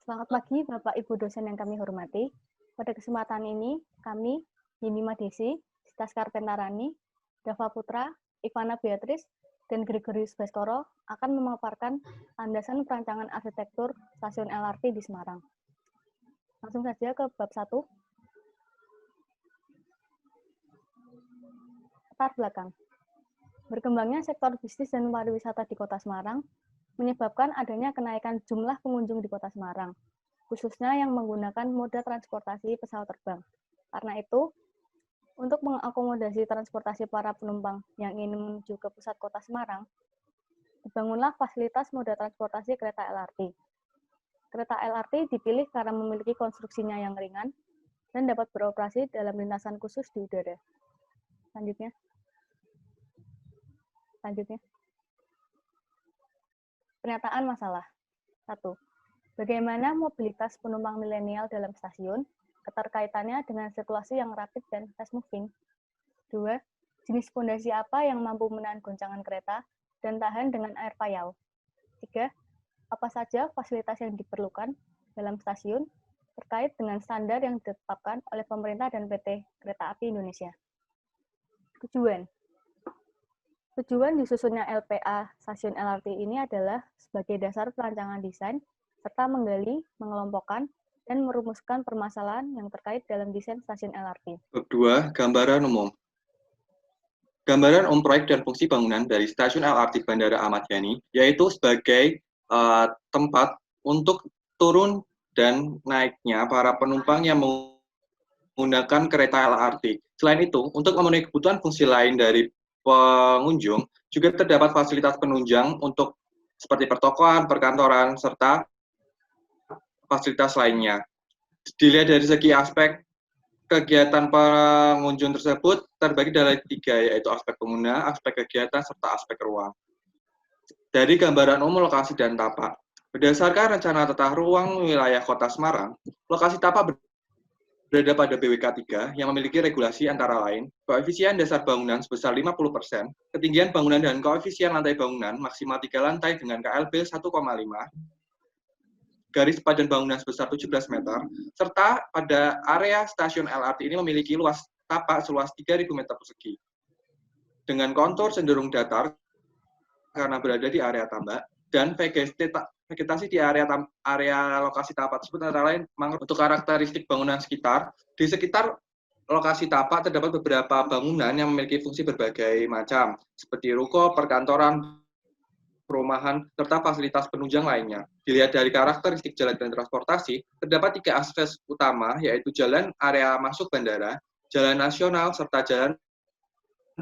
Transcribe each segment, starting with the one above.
Selamat pagi Bapak Ibu dosen yang kami hormati. Pada kesempatan ini, kami, Yinima Desi, Sita Skarpentarani, Dava Putra, Ivana Beatrice, dan Gregorius Baskoro akan memaparkan landasan perancangan arsitektur stasiun LRT di Semarang. Langsung saja ke bab 1. Latar belakang. Berkembangnya sektor bisnis dan pariwisata di Kota Semarang menyebabkan adanya kenaikan jumlah pengunjung di Kota Semarang, khususnya yang menggunakan moda transportasi pesawat terbang. Karena itu, untuk mengakomodasi transportasi para penumpang yang ingin menuju ke pusat Kota Semarang, dibangunlah fasilitas moda transportasi kereta LRT. Kereta LRT dipilih karena memiliki konstruksinya yang ringan dan dapat beroperasi dalam lintasan khusus di udara. Selanjutnya. Pernyataan masalah. 1. Bagaimana mobilitas penumpang milenial dalam stasiun, keterkaitannya dengan sirkulasi yang rapid dan fast moving. 2. Jenis fondasi apa yang mampu menahan goncangan kereta dan tahan dengan air payau. 3. Apa saja fasilitas yang diperlukan dalam stasiun terkait dengan standar yang ditetapkan oleh pemerintah dan PT Kereta Api Indonesia. Tujuan disusunnya LPA stasiun LRT ini adalah sebagai dasar perancangan desain, serta menggali, mengelompokkan, dan merumuskan permasalahan yang terkait dalam desain stasiun LRT. Bab 2, gambaran umum. Gambaran umum proyek dan fungsi bangunan dari stasiun LRT Bandara Ahmad Yani, yaitu sebagai tempat untuk turun dan naiknya para penumpang yang menggunakan kereta LRT. Selain itu, untuk memenuhi kebutuhan fungsi lain dari pengunjung, juga terdapat fasilitas penunjang untuk seperti pertokoan, perkantoran, serta fasilitas lainnya. Dilihat dari segi aspek kegiatan pengunjung tersebut terbagi dalam 3, yaitu aspek pengguna, aspek kegiatan, serta aspek ruang. Dari gambaran umum lokasi dan tapak. Berdasarkan rencana tata ruang wilayah Kota Semarang, lokasi tapak berada pada BWK 3 yang memiliki regulasi antara lain koefisien dasar bangunan sebesar 50%, ketinggian bangunan dan koefisien lantai bangunan maksimal 3 lantai dengan KLB 1,5, garis padan bangunan sebesar 17 meter, serta pada area stasiun LRT ini memiliki luas tapak seluas 3.000 meter persegi. Dengan kontur cenderung datar karena berada di area tambak, dan vegetasi di area lokasi tapak tersebut antara lain untuk karakteristik bangunan sekitar. Di sekitar lokasi tapak terdapat beberapa bangunan yang memiliki fungsi berbagai macam, seperti ruko, perkantoran, perumahan, serta fasilitas penunjang lainnya. Dilihat dari karakteristik jalan dan transportasi, terdapat 3 akses utama, yaitu jalan area masuk bandara, jalan nasional, serta jalan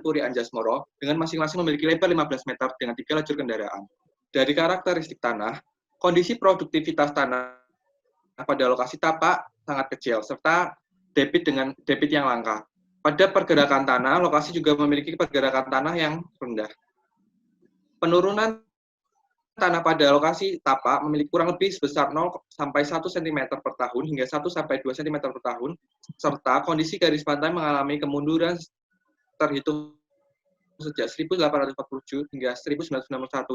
Puri Anjasmoro, dengan masing-masing memiliki lebar 15 meter dengan 3 lajur kendaraan. Dari karakteristik tanah, kondisi produktivitas tanah pada lokasi tapak sangat kecil, serta debit yang langka. Pada pergerakan tanah, lokasi juga memiliki pergerakan tanah yang rendah. Penurunan tanah pada lokasi tapak memiliki kurang lebih sebesar 0 sampai 1 cm per tahun hingga 1 sampai 2 cm per tahun, serta kondisi garis pantai mengalami kemunduran terhitung sejak 1847 hingga 1991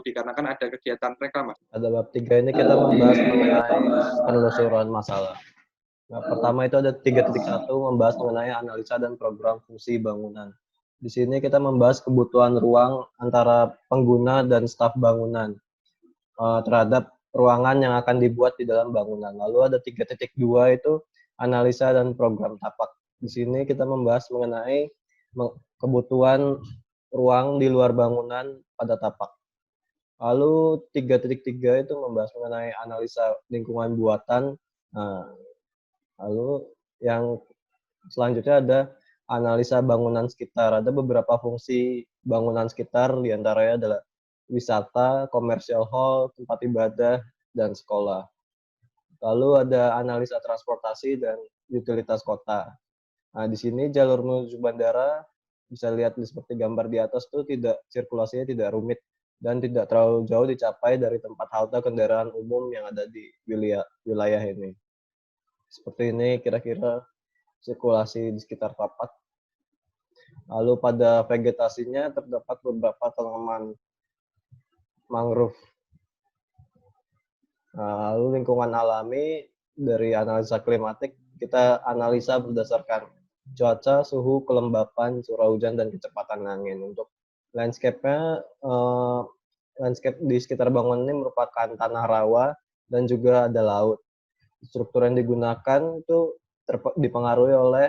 dikarenakan ada kegiatan reklamasi. Pada bab 3 ini kita membahas mengenai penelusuran masalah. Nah, pertama itu ada 3.1 membahas mengenai analisa dan program fungsi bangunan. Di sini kita membahas kebutuhan ruang antara pengguna dan staf bangunan terhadap ruangan yang akan dibuat di dalam bangunan. Lalu ada 3.2 itu analisa dan program tapak. Di sini kita membahas mengenai kebutuhan ruang di luar bangunan pada tapak. Lalu 3.3 itu membahas mengenai analisa lingkungan buatan. Nah, lalu yang selanjutnya ada analisa bangunan sekitar. Ada beberapa fungsi bangunan sekitar, diantaranya adalah wisata, commercial hall, tempat ibadah, dan sekolah. Lalu ada analisa transportasi dan utilitas kota. Nah, di sini jalur menuju bandara bisa lihat seperti gambar di atas tuh sirkulasinya tidak rumit dan tidak terlalu jauh dicapai dari tempat halte kendaraan umum yang ada di wilayah ini. Seperti ini kira-kira sirkulasi di sekitar tapak. Lalu pada vegetasinya terdapat beberapa tanaman mangrove. Lalu lingkungan alami dari analisa klimatik, kita analisa berdasarkan cuaca, suhu, kelembapan, curah hujan, dan kecepatan angin. Untuk landscape-nya, landscape di sekitar bangunan ini merupakan tanah rawa dan juga ada laut. Struktur yang digunakan itu dipengaruhi oleh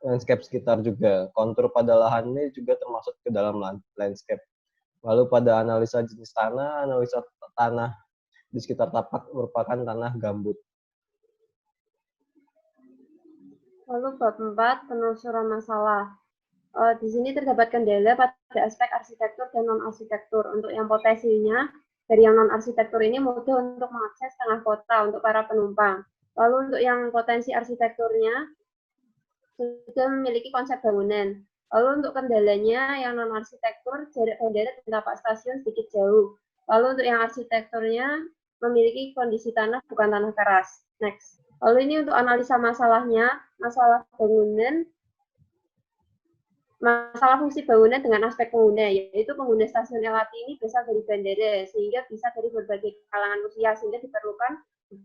landscape sekitar juga. Kontur pada lahan ini juga termasuk ke dalam landscape. Lalu pada analisa jenis tanah, analisa tanah di sekitar tapak merupakan tanah gambut. Lalu bab 4, penelusuran masalah. Di sini terdapat kendala pada aspek arsitektur dan non-arsitektur. Untuk yang potensinya, dari yang non-arsitektur ini mudah untuk mengakses tengah kota untuk para penumpang. Lalu untuk yang potensi arsitekturnya, sudah memiliki konsep bangunan. Lalu untuk kendalanya, yang non-arsitektur, jarak bandara dan tapak stasiun sedikit jauh. Lalu untuk yang arsitekturnya, memiliki kondisi tanah bukan tanah keras. Next. Lalu ini untuk analisa masalahnya, masalah bangunan, masalah fungsi bangunan dengan aspek pengguna, yaitu pengguna stasiun LRT ini berasal dari bandara, sehingga bisa dari berbagai kalangan usia, sehingga diperlukan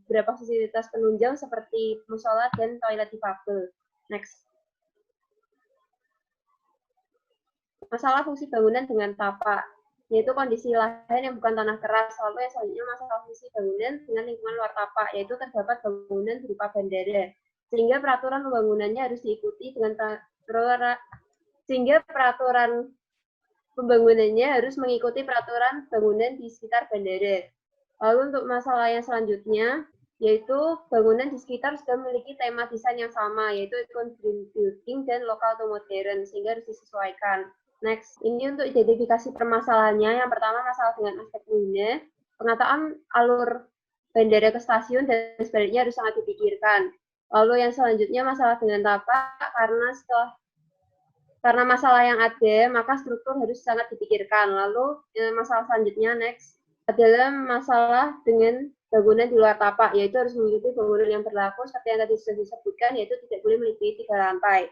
beberapa fasilitas penunjang seperti musola dan toilet difabel. Next. Masalah fungsi bangunan dengan tapak, yaitu kondisi lahan yang bukan tanah keras. Lalu yang selanjutnya masalah fungsi bangunan dengan lingkungan luar tapak, yaitu terdapat bangunan berupa bandara, sehingga peraturan pembangunannya harus diikuti dengan peraturan pembangunannya harus mengikuti peraturan bangunan di sekitar bandara. Lalu untuk masalah yang selanjutnya, yaitu bangunan di sekitar sudah memiliki tema desain yang sama, yaitu green building dan lokal to modern, sehingga harus disesuaikan. Next, ini untuk identifikasi permasalahannya. Yang pertama, masalah dengan aspek pengguna. Penataan alur bandara ke stasiun dan sebaliknya harus sangat dipikirkan. Lalu yang selanjutnya, masalah dengan tapak, karena masalah yang ada, maka struktur harus sangat dipikirkan. Lalu masalah selanjutnya, next, adalah masalah dengan bangunan di luar tapak, yaitu harus mengikuti bangunan yang berlaku seperti yang tadi sudah disebutkan, yaitu tidak boleh melebihi 3 lantai.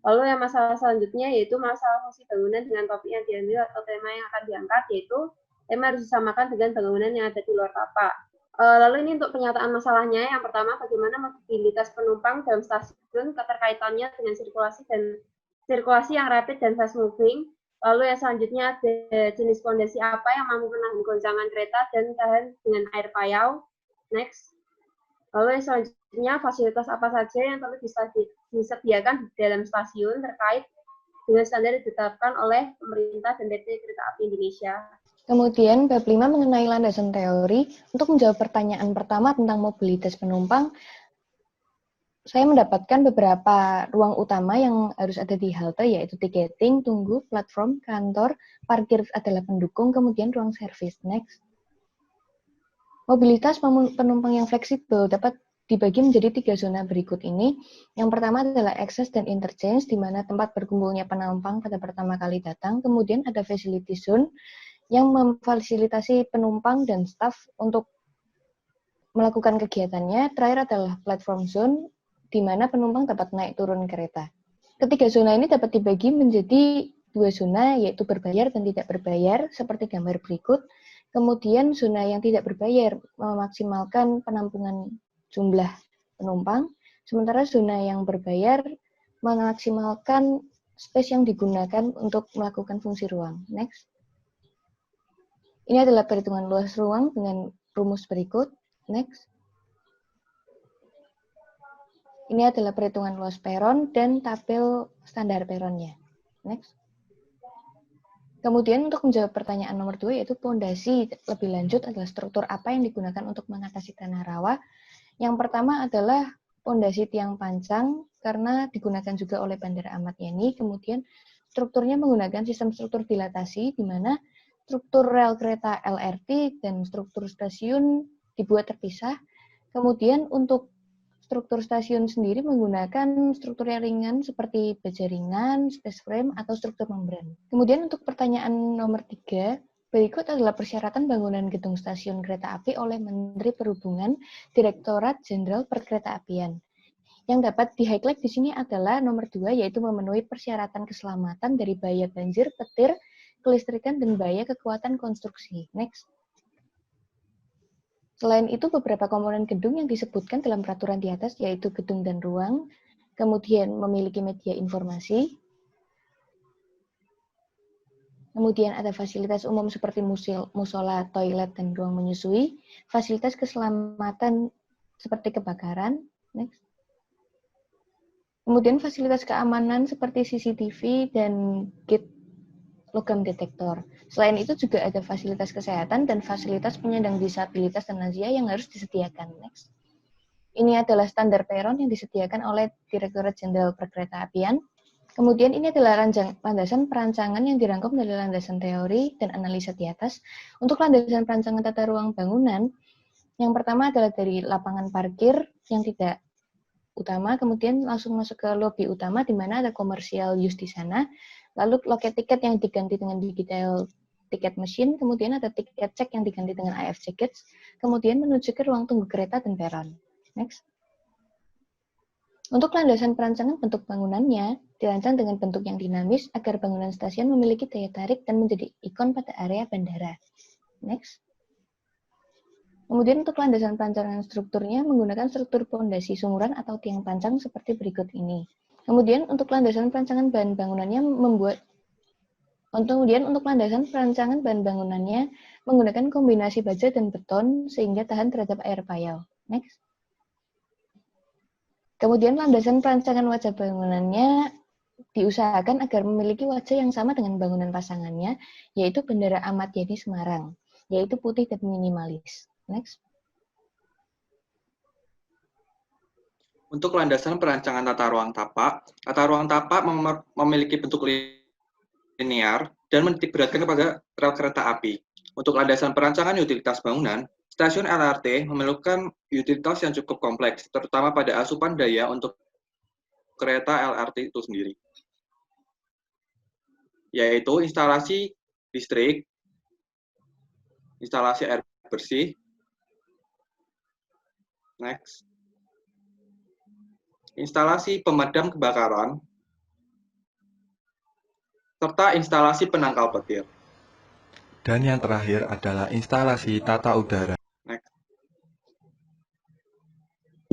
Lalu yang masalah selanjutnya yaitu masalah fungsi bangunan dengan topik yang diambil atau tema yang akan diangkat, yaitu tema harus disamakan dengan bangunan yang ada di luar tapak. Lalu ini untuk penyataan masalahnya, yang pertama bagaimana mobilitas penumpang dalam stasiun, keterkaitannya dengan sirkulasi yang rapid dan fast moving. Lalu yang selanjutnya ada jenis pondasi apa yang mampu menahan goncangan kereta dan tahan dengan air payau. Next. Lalu yang selanjutnya fasilitas apa saja yang perlu disediakan di dalam stasiun terkait dengan standar ditetapkan oleh pemerintah dan PT Kereta Api Indonesia. Kemudian bab 5 mengenai landasan teori. Untuk menjawab pertanyaan pertama tentang mobilitas penumpang, saya mendapatkan beberapa ruang utama yang harus ada di halte, yaitu tiketing, tunggu, platform, kantor, parkir adalah pendukung, kemudian ruang servis. Next. Mobilitas penumpang yang fleksibel dapat dibagi menjadi 3 zona berikut ini. Yang pertama adalah access dan interchange, di mana tempat berkumpulnya penumpang pada pertama kali datang. Kemudian ada facility zone, yang memfasilitasi penumpang dan staf untuk melakukan kegiatannya. Terakhir adalah platform zone, di mana penumpang dapat naik turun kereta. Ketiga zona ini dapat dibagi menjadi 2 zona, yaitu berbayar dan tidak berbayar, seperti gambar berikut. Kemudian zona yang tidak berbayar memaksimalkan penampungan jumlah penumpang, sementara zona yang berbayar memaksimalkan space yang digunakan untuk melakukan fungsi ruang. Next. Ini adalah perhitungan luas ruang dengan rumus berikut. Next. Ini adalah perhitungan luas peron dan tabel standar peronnya. Next. Kemudian untuk menjawab pertanyaan nomor 2, yaitu pondasi lebih lanjut adalah struktur apa yang digunakan untuk mengatasi tanah rawa. Yang pertama adalah pondasi tiang pancang, karena digunakan juga oleh Bandara Ahmad Yani. Kemudian strukturnya menggunakan sistem struktur dilatasi, di mana struktur rel kereta LRT dan struktur stasiun dibuat terpisah. Kemudian untuk struktur stasiun sendiri menggunakan struktur yang ringan seperti baja ringan, space frame, atau struktur membran. Kemudian untuk pertanyaan nomor 3, berikut adalah persyaratan bangunan gedung stasiun kereta api oleh Menteri Perhubungan, Direktorat Jenderal Perkeretaapian. Yang dapat di-highlight di sini adalah nomor 2, yaitu memenuhi persyaratan keselamatan dari bahaya banjir, petir, kelistrikan, dan bahaya kekuatan konstruksi. Next. Selain itu, beberapa komponen gedung yang disebutkan dalam peraturan di atas, yaitu gedung dan ruang, kemudian memiliki media informasi, kemudian ada fasilitas umum seperti musola, toilet, dan ruang menyusui, fasilitas keselamatan seperti kebakaran, next. Kemudian fasilitas keamanan seperti CCTV dan gate logam detektor. Selain itu juga ada fasilitas kesehatan dan fasilitas penyandang disabilitas dan lansia yang harus disediakan. Next. Ini adalah standar peron yang disediakan oleh Direktorat Jenderal Perkeretaapian. Kemudian ini adalah landasan perancangan yang dirangkum dari landasan teori dan analisa di atas. Untuk landasan perancangan tata ruang bangunan, yang pertama adalah dari lapangan parkir yang tidak utama, kemudian langsung masuk ke lobi utama di mana ada commercial use di sana. Lalu loket tiket yang diganti dengan digital tiket machine, kemudian ada tiket cek yang diganti dengan AF tickets, kemudian menuju ke ruang tunggu kereta dan peron. Next. Untuk landasan perancangan bentuk bangunannya, dirancang dengan bentuk yang dinamis agar bangunan stasiun memiliki daya tarik dan menjadi ikon pada area bandara. Next. Kemudian untuk landasan perancangan strukturnya menggunakan struktur pondasi sumuran atau tiang pancang seperti berikut ini. Kemudian untuk landasan perancangan bahan bangunannya menggunakan kombinasi baja dan beton sehingga tahan terhadap air payau. Next. Kemudian landasan perancangan wajah bangunannya diusahakan agar memiliki wajah yang sama dengan bangunan pasangannya, yaitu Bandara Ahmad Yani Semarang, yaitu putih dan minimalis. Next. Untuk landasan perancangan tata ruang tapak memiliki bentuk linear dan menitik beratkan kepada rel kereta api. Untuk landasan perancangan utilitas bangunan, stasiun LRT memerlukan utilitas yang cukup kompleks, terutama pada asupan daya untuk kereta LRT itu sendiri, yaitu instalasi listrik, instalasi air bersih, next, instalasi pemadam kebakaran, serta instalasi penangkal petir. Dan yang terakhir adalah instalasi tata udara. Next.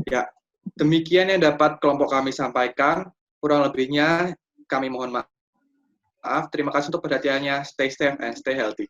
Ya, demikian yang dapat kelompok kami sampaikan. Kurang lebihnya kami mohon maaf. Terima kasih untuk perhatiannya. Stay safe and stay healthy.